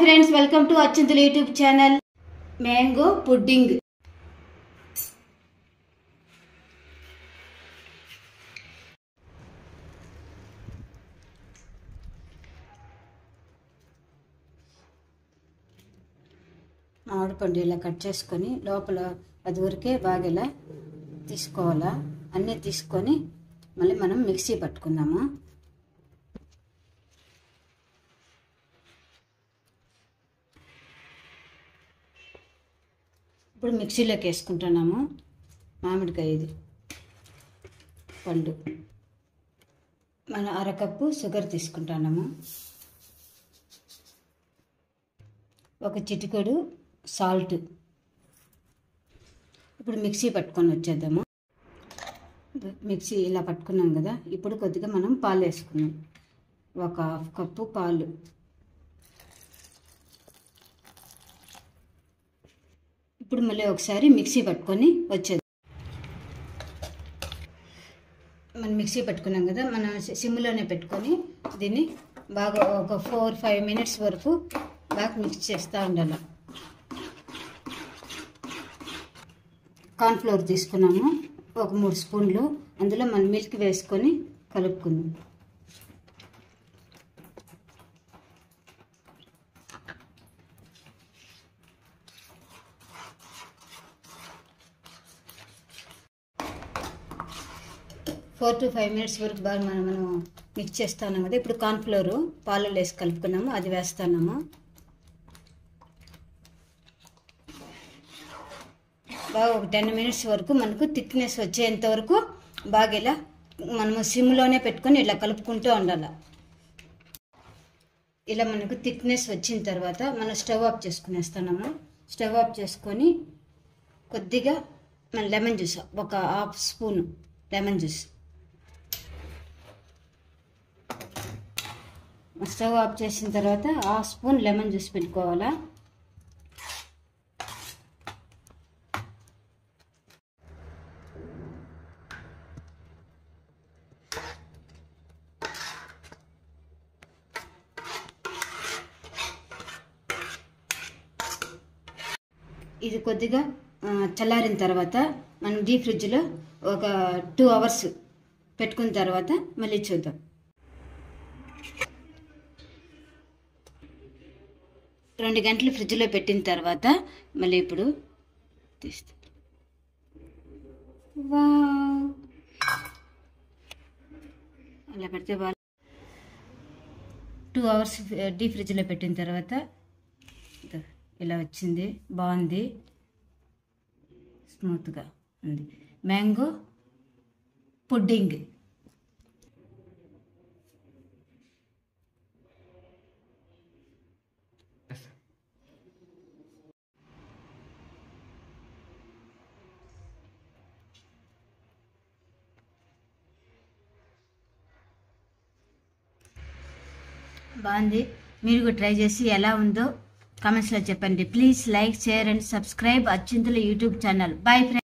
Friends, welcome to Achchintula YouTube channel. Mango pudding. మామిడి పండు ఇలా కట్ చేసుకొని లోపల అది వరకే బాగా ఇలా తీసుకోవాలా. అన్నీ తీసుకొని మళ్ళీ మనం మిక్సీ పట్టుకుందాము. ఇప్పుడు మిక్సీలోకి వేసుకుంటున్నాము. మామిడికాయ ఇది పండు, మన అరకప్పు షుగర్ తీసుకుంటున్నాము. ఒక చిటికెడు సాల్ట్. ఇప్పుడు మిక్సీ పట్టుకొని వచ్చేద్దాము. మిక్సీ ఇలా పట్టుకున్నాం కదా, ఇప్పుడు కొద్దిగా మనం పాలు వేసుకున్నాం. ఒక హాఫ్ కప్పు పాలు. ఇప్పుడు మళ్ళీ ఒకసారి మిక్సీ పట్టుకొని వచ్చేది. మనం మిక్సీ పట్టుకున్నాం కదా, మనం సిమ్లోనే పెట్టుకొని దీన్ని బాగా ఒక 4-5 మినిట్స్ వరకు బాగా మిక్స్ చేస్తూ ఉండాలి. కార్న్ఫ్లోర్ తీసుకున్నాము ఒక 3 స్పూన్లు. అందులో మనం మిల్క్ వేసుకొని కలుపుకుందాం. ఫోర్ టు 5 మినిట్స్ వరకు బాగా మనం మిక్స్ చేస్తున్నాం కదా. ఇప్పుడు కార్న్ఫ్లోర్ పాలలో వేసి కలుపుకున్నాము, అది వేస్తున్నాము. బాగా ఒక 10 మినిట్స్ వరకు మనకు థిక్నెస్ వచ్చేంత వరకు బాగా ఇలా మనము సిమ్లోనే పెట్టుకొని ఇలా కలుపుకుంటూ ఉండాలి. ఇలా మనకు థిక్నెస్ వచ్చిన తర్వాత మనం స్టవ్ ఆఫ్ చేసుకునేస్తున్నాము. స్టవ్ ఆఫ్ చేసుకొని కొద్దిగా మన లెమన్ జ్యూస్, ఒక half spoon lemon juice. Stove off చేసిన తర్వాత హాఫ్ స్పూన్ లెమన్ జ్యూస్ పెట్టుకోవాలా. ఇది కొద్దిగా చల్లారిన తర్వాత మనం డీప్ ఫ్రిడ్జ్లో ఒక 2 అవర్స్ పెట్టుకున్న తర్వాత మళ్ళీ చూద్దాం. రెండు గంటలు ఫ్రిడ్జ్లో పెట్టిన తర్వాత మళ్ళీ ఇప్పుడు తీస్తాం. అలా పెడితే బాగా 2 అవర్స్ డీప్ ఫ్రిడ్జ్లో పెట్టిన తర్వాత ఇలా వచ్చింది. బాగుంది, స్మూత్గా ఉంది. Mango pudding. బాగుంది. మీరు కూడా ట్రై చేసి ఎలా ఉందో కామెంట్స్లో చెప్పండి. Please like, share and subscribe Achchintula YouTube channel. Bye friends.